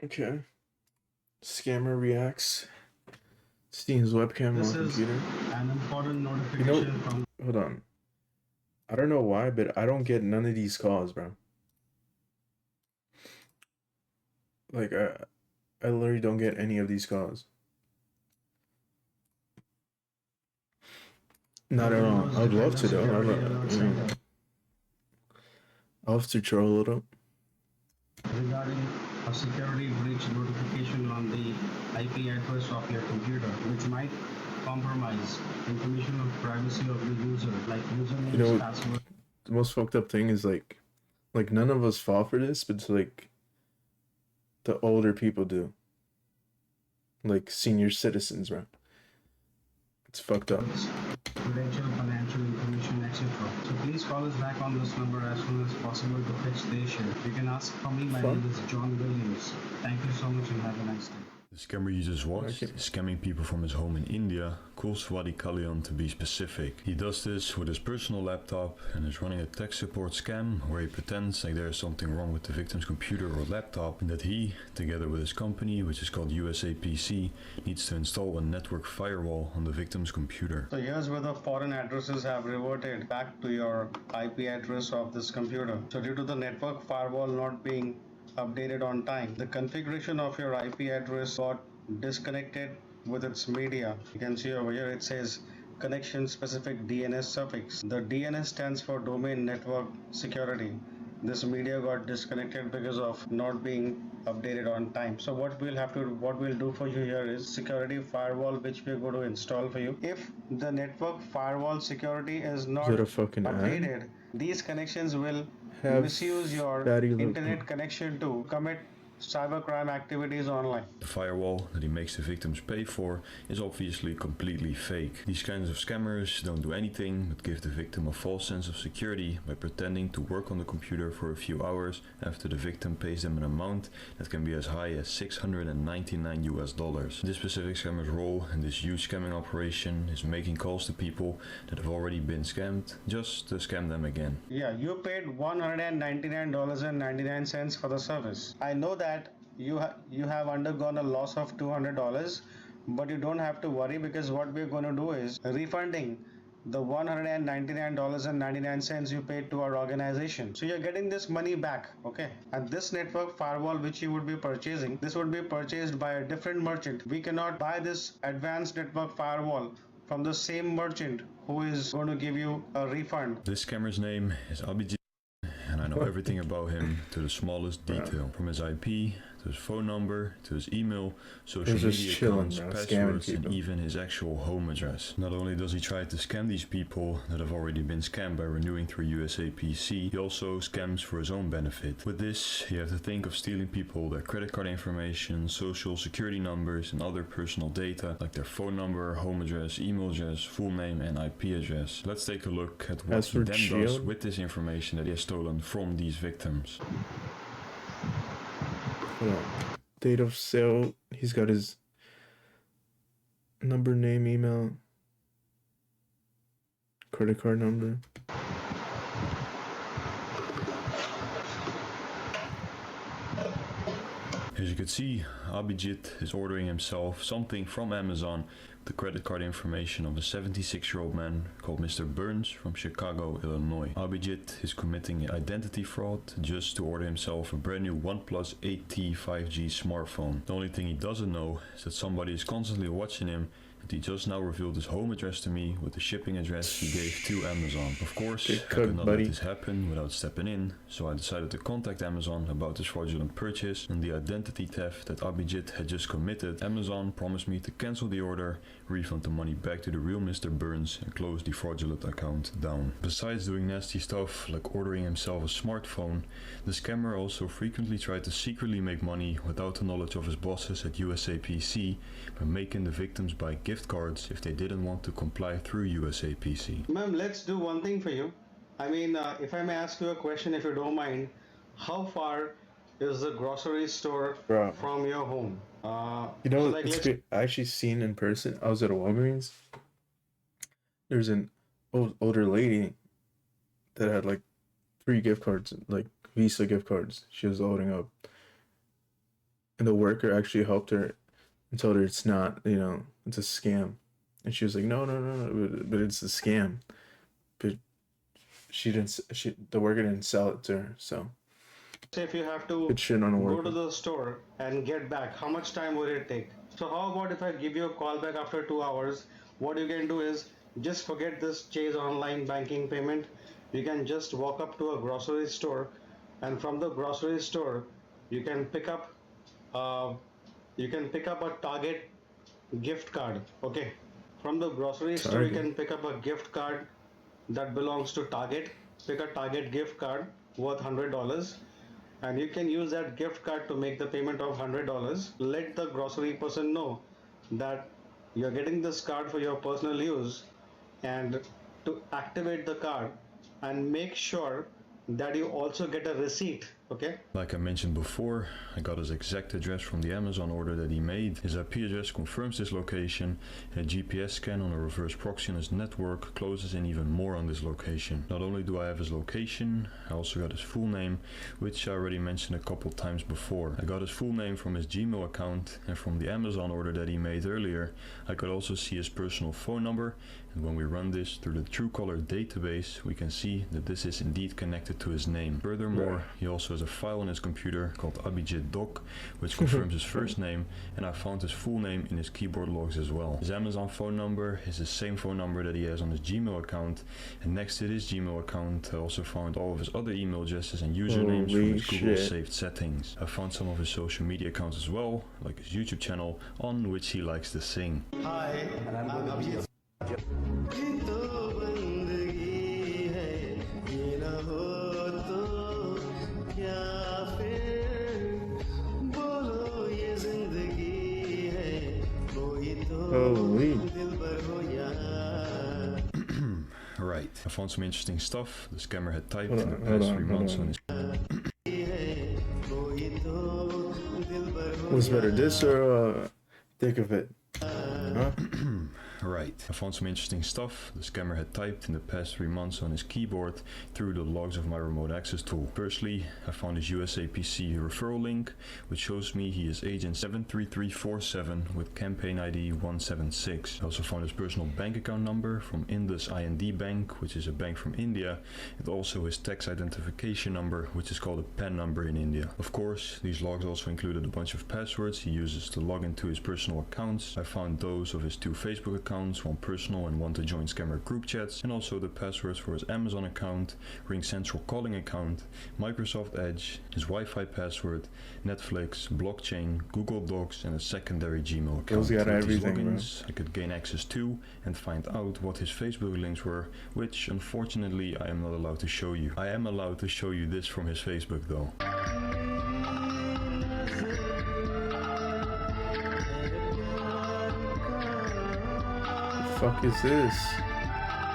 Okay. Scammer reacts. Steams webcam This on is computer. an important You know, notification from hold on. I don't know why, but I don't get none of these calls, bro. Like, I literally don't get any of these calls. the Not at all. Windows I'd love Defender to, though. Security Alert Center I'll have to troll a little. regarding a security breach notification on the IP address of your computer, which might compromise information of privacy of the user, like You usernames, know, passwords. the most fucked up thing is like none of us fall for this, but it's like the older people do. Like senior citizens, bro. It's fucked up. Credential, financial information, etc. So please call us back on this number as soon as possible to fix the issue. You can ask for me. My Fuck. name is John Williams. Thank you so much and have a nice day. The scammer you just watched is scamming people from his home in India, calls Swati Kalyan to be specific. He does this with his personal laptop and is running a tech support scam where he pretends like there is something wrong with the victim's computer or laptop and that he, together with his company, which is called USAPC, needs to install a network firewall on the victim's computer. So here's where the foreign addresses have reverted back to your IP address of this computer. So due to the network firewall not being updated on time, the configuration of your IP address got disconnected with its media. You can see over here it says connection specific DNS suffix. The DNS stands for domain network security. This media got disconnected because of not being updated on time. So what we'll do for you here is security firewall, which we're going to install for you. If the network firewall security is not updated, these connections will misuse your internet connection to commit cybercrime activities online. The firewall that he makes the victims pay for is obviously completely fake. These kinds of scammers don't do anything but give the victim a false sense of security by pretending to work on the computer for a few hours after the victim pays them an amount that can be as high as $699. This specific scammer's role in this huge scamming operation is making calls to people that have already been scammed just to scam them again. Yeah, you paid $199.99 for the service. I know that you have undergone a loss of $200, but you don't have to worry because what we're going to do is refunding the $199.99 you paid to our organization. So you're getting this money back, okay? And this network firewall which you would be purchasing, this would be purchased by a different merchant. We cannot buy this advanced network firewall from the same merchant who is going to give you a refund. This scammer's name is Abhijit, and I know everything about him to the smallest detail, from his IP to his phone number to his email, social media accounts, passwords, and even his actual home address. Not only does he try to scam these people that have already been scammed by renewing through USAPC, he also scams for his own benefit. With this, you have to think of stealing people their credit card information, social security numbers, and other personal data like their phone number, home address, email address, full name, and IP address. Let's take a look at what he then does with this information that he has stolen from these victims. Date of sale. He's got his number, name, email, credit card number. As you can see, Abhijit is ordering himself something from Amazon with the credit card information of a 76-year-old man called Mr. Burns from Chicago, Illinois. Abhijit is committing identity fraud just to order himself a brand new OnePlus 8T 5G smartphone. The only thing he doesn't know is that somebody is constantly watching him. He just now revealed his home address to me with the shipping address he gave to Amazon. Of course, I could not let this happen without stepping in, so I decided to contact Amazon about this fraudulent purchase and the identity theft that Abhijit had just committed. Amazon promised me to cancel the order, refund the money back to the real Mr. Burns, and close the fraudulent account down. Besides doing nasty stuff like ordering himself a smartphone, the scammer also frequently tried to secretly make money without the knowledge of his bosses at USAPC by making the victims buy gift cards if they didn't want to comply through USAPC. Ma'am, let's do one thing for you. I mean, if I may ask you a question, if you don't mind, how far is the grocery store from your home? You know, so it's I actually seen in person. I was at a Walgreens. There's an older lady that had like 3 gift cards, like Visa gift cards. She was loading up, and the worker actually helped her and told her it's not, it's a scam. And she was like, no, no, no, no, but it's a scam. But the worker didn't sell it to her, so. Say if you have to Good shit on a go worker. to the store and get back, how much time would it take? So how about if I give you a call back after 2 hours? What you can do is just forget this Chase online banking payment. You can just walk up to a grocery store, and from the grocery store, you can pick up a Target gift card. Okay, from the grocery store you can pick up a gift card that belongs to Target. Pick a Target gift card worth $100, and you can use that gift card to make the payment of $100. Let the grocery person know that you're getting this card for your personal use, and to activate the card, and make sure that you also get a receipt. Okay, like I mentioned before, I got his exact address from the Amazon order that he made. His IP address confirms his location, and a GPS scan on a reverse proxy on his network closes in even more on this location. Not only do I have his location, I also got his full name, which I already mentioned a couple times before. I got his full name from his Gmail account, and from the Amazon order that he made earlier, I could also see his personal phone number, and when we run this through the Truecaller database, we can see that this is indeed connected to his name. Furthermore, he also has a file on his computer called Abhijit Doc, which confirms his first name, and I found his full name in his keyboard logs as well. His Amazon phone number is the same phone number that he has on his Gmail account, and next to this Gmail account I also found all of his other email addresses and usernames from his Google saved settings. I found some of his social media accounts as well, like his YouTube channel, on which he likes to sing. Hi, and I'm Abhijit. Holy. Right, I found some interesting stuff the scammer had typed in the past 3 months on his... What's better, this or Thick of It? Huh? Right, I found some interesting stuff the scammer had typed in the past 3 months on his keyboard through the logs of my remote access tool. Firstly, I found his USAPC referral link, which shows me he is agent 73347 with campaign ID 176. I also found his personal bank account number from Indus IND Bank, which is a bank from India, and also his tax identification number, which is called a PAN number in India. Of course, these logs also included a bunch of passwords he uses to log into his personal accounts. I found those of his 2 Facebook accounts, one personal and one to join scammer group chats, and also the passwords for his Amazon account, Ring Central calling account, Microsoft Edge, his Wi-Fi password, Netflix, blockchain, Google Docs, and a secondary Gmail account. Those got With everything, these logins, I could gain access to and find out what his Facebook links were, which unfortunately I am not allowed to show you. I am allowed to show you this from his Facebook though. Fuck is this?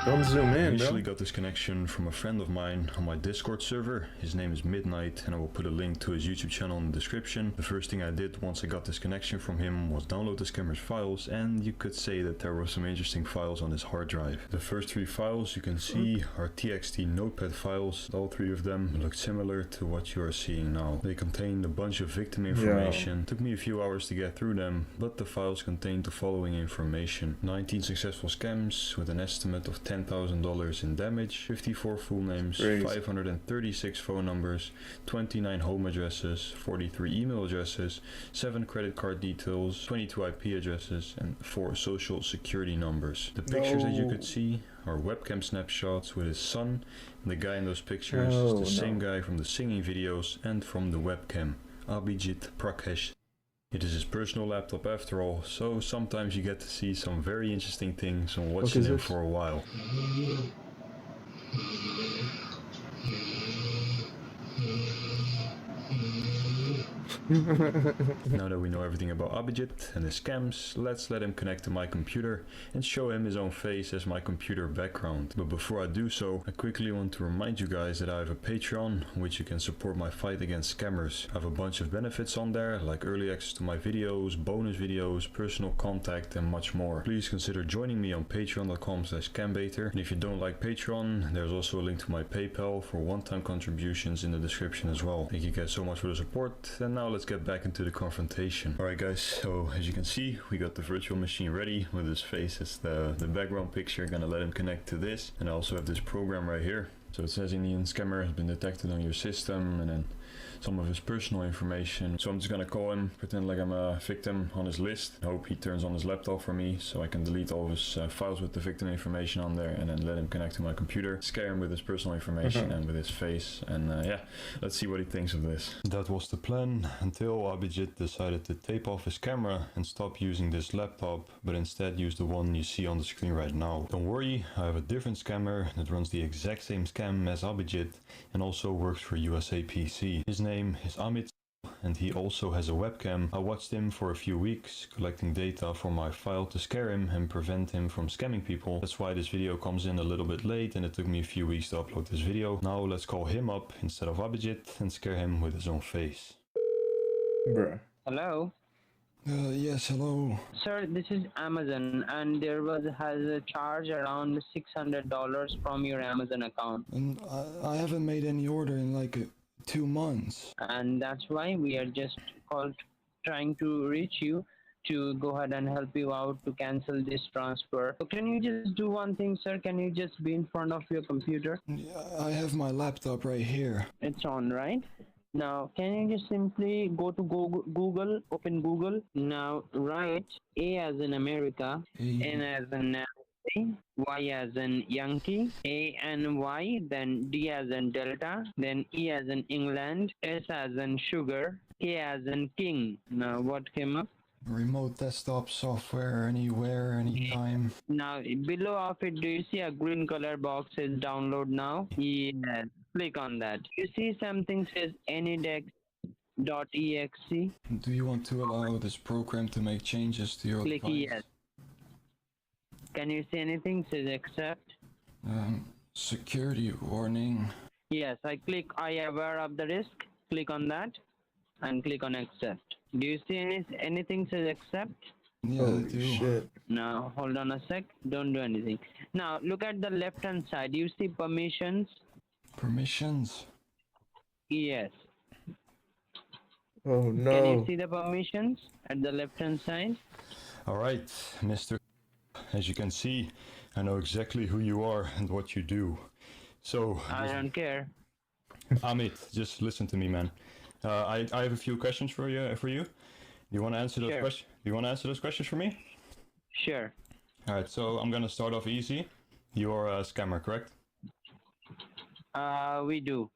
Don't zoom I in, initially bro. got this connection from a friend of mine on my Discord server. His name is Midnight, and I will put a link to his YouTube channel in the description. The first thing I did once I got this connection from him was download the scammer's files, and you could say that there were some interesting files on his hard drive. The first 3 files you can see are TXT notepad files. All 3 of them look similar to what you are seeing now. They contain a bunch of victim information. Took me a few hours to get through them, but the files contained the following information: 19 successful scams with an estimate of $10,000 in damage, 54 full names, 536 phone numbers, 29 home addresses, 43 email addresses, 7 credit card details, 22 IP addresses, and 4 social security numbers. The pictures that you could see are webcam snapshots with his son, and the guy in those pictures is the same guy from the singing videos and from the webcam, Abhijit Prakash. It is his personal laptop after all, so sometimes you get to see some very interesting things on watching him for a while. Now that we know everything about Abhijit and his scams, let's let him connect to my computer and show him his own face as my computer background. But before I do so, I quickly want to remind you guys that I have a Patreon, which you can support my fight against scammers. I have a bunch of benefits on there, like early access to my videos, bonus videos, personal contact, and much more. Please consider joining me on patreon.com/scambaiter. And if you don't like Patreon, there's also a link to my PayPal for one-time contributions in the description as well. Thank you guys so much for the support, and now let's get back into the confrontation. Alright guys, so as you can see, we got the virtual machine ready with his face as the background picture. Gonna let him connect to this, and I also have this program right here. So it says Indian scammer has been detected on your system, and then some of his personal information. So I'm just gonna call him, pretend like I'm a victim on his list. I hope he turns on his laptop for me so I can delete all of his files with the victim information on there, and then let him connect to my computer, scare him with his personal information and with his face, and yeah, let's see what he thinks of this. That was the plan until Abhijit decided to tape off his camera and stop using this laptop, but instead use the one you see on the screen right now. Don't worry, I have a different scammer that runs the exact same scam as Abhijit and also works for USA PC. His name is Amit, and he also has a webcam. I watched him for a few weeks, collecting data for my file to scare him and prevent him from scamming people. That's why this video comes in a little bit late, and it took me a few weeks to upload this video. Now let's call him up instead of Abhijit and scare him with his own face. Bruh. Hello. Yes, hello. Sir, this is Amazon, and there has a charge around $600 from your Amazon account. And I haven't made any order in like 2 months. And that's why we are just trying to reach you to go ahead and help you out to cancel this transfer. So can you just do one thing, sir? Can you just be in front of your computer? Yeah, I have my laptop right here. It's on, right? Now, can you just simply go to Google, open Google. Now, write A as in America, N as in Nancy, Y as in Yankee, A and Y, then D as in Delta, then E as in England, S as in Sugar, K as in King. Now, what came up? Remote desktop software, anywhere, anytime. Now, below of it, do you see a green color box says download now? Yes. Click on that. You see something says anydex.exe. Do you want to allow this program to make changes to your Click device? yes. Can you see anything says accept? Security warning. Yes, I click I am aware of the risk. Click on that and click on accept. Do you see anything says accept? Yeah, I Holy do. shit. Now hold on a sec. Don't do anything. Now look at the left hand side. You see permissions? Permissions? Yes. Oh Can you no. see the permissions at the left hand side? Alright, Mr. As you can see, I know exactly who you are and what you do. So, I don't care. Amit, just listen to me, man. I have a few questions for you. Do you want to answer those Sure. questions? Do you want to answer those questions for me? Sure. All right. So I'm gonna start off easy. You're a scammer, correct? We do.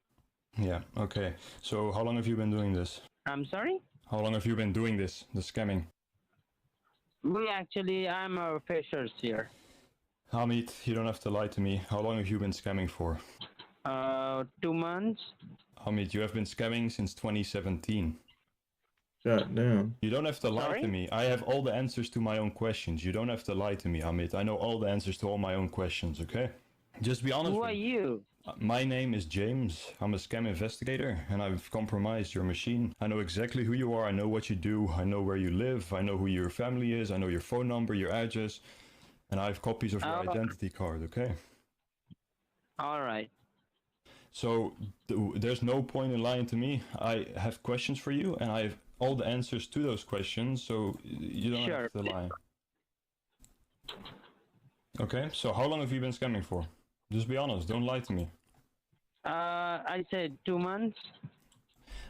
Yeah. Okay. So how long have you been doing this? I'm sorry? How long have you been doing this, the scamming? I'm a freshers here. Amit, you don't have to lie to me. How long have you been scamming for? 2 months. Amit, you have been scamming since 2017. God damn. You don't have to lie Sorry? to me. I have all the answers to my own questions. You don't have to lie to me, Amit. I know all the answers to all my own questions, okay? Just be honest Who with are me. you? My name is James. I'm a scam investigator, and I've compromised your machine. I know exactly who you are. I know what you do. I know where you live. I know who your family is. I know your phone number, your address, and I have copies of your Oh. identity card, okay? All right. So there's no point in lying to me. I have questions for you, and I have all the answers to those questions, so you don't Sure. have to lie. Okay, so how long have you been scamming for? Just be honest, don't lie to me. I said 2 months.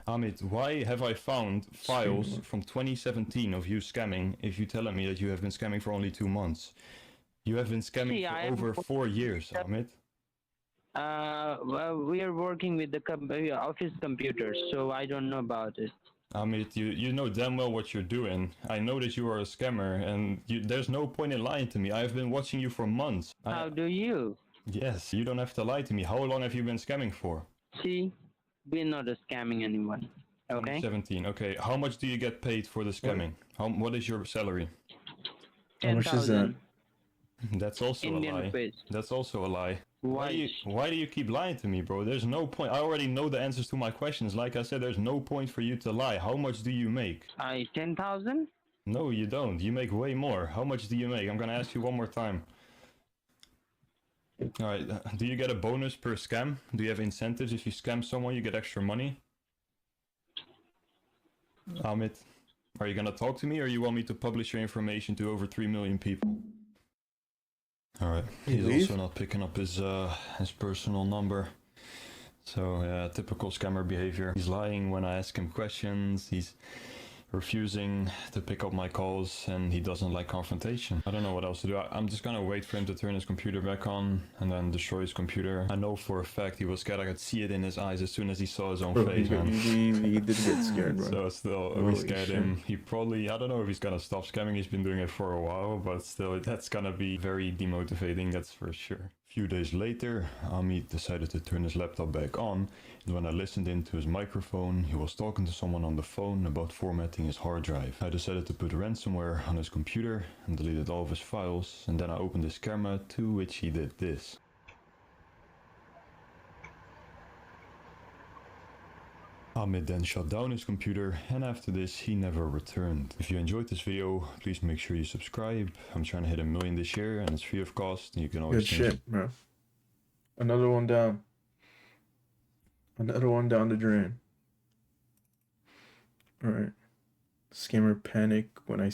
Amit, why have I found files from 2017 of you scamming if you're telling me that you have been scamming for only 2 months? You have been scamming See, I for am- over 4 years, Amit. Well, we are working with the office computers, so I don't know about it. Amit, you know damn well what you're doing. I know that you are a scammer, and there's no point in lying to me. I have been watching you for months. How do you? Yes, you don't have to lie to me. How long have you been scamming for? See, we're not scamming anyone. Okay? 17. Okay, how much do you get paid for the scamming? What is your salary? How much is that? 10,000 That's also a Indian lie. rupees. That's also a lie. Why? Why do you keep lying to me, bro? There's no point. I already know the answers to my questions. Like I said, there's no point for you to lie. How much do you make? 10,000? No, you don't. You make way more. How much do you make? I'm gonna ask you one more time. Alright, do you get a bonus per scam? Do you have incentives? If you scam someone, you get extra money? Amit, are you gonna talk to me, or you want me to publish your information to over 3 million people? All right. He's also not picking up his personal number. So yeah, typical scammer behavior. He's lying when I ask him questions. He's refusing to pick up my calls, and he doesn't like confrontation. I don't know what else to do. I'm just gonna wait for him to turn his computer back on and then destroy his computer. I know for a fact he was scared. I could see it in his eyes as soon as he saw his own face. He did get scared, bro. So still, we scared him. He probably, I don't know if he's gonna stop scamming. He's been doing it for a while, but still, that's gonna be very demotivating, that's for sure. A few days later, Amit decided to turn his laptop back on, and when I listened into his microphone, he was talking to someone on the phone about formatting his hard drive. I decided to put ransomware on his computer and deleted all of his files, and then I opened his camera, to which he did this. Amit then shut down his computer, and after this he never returned. If you enjoyed this video, please make sure you subscribe. I'm trying to hit 1 million this year and it's free of cost, and you can always good shit, bro. Another one down. Another one down the drain. Alright. Scammer panic when I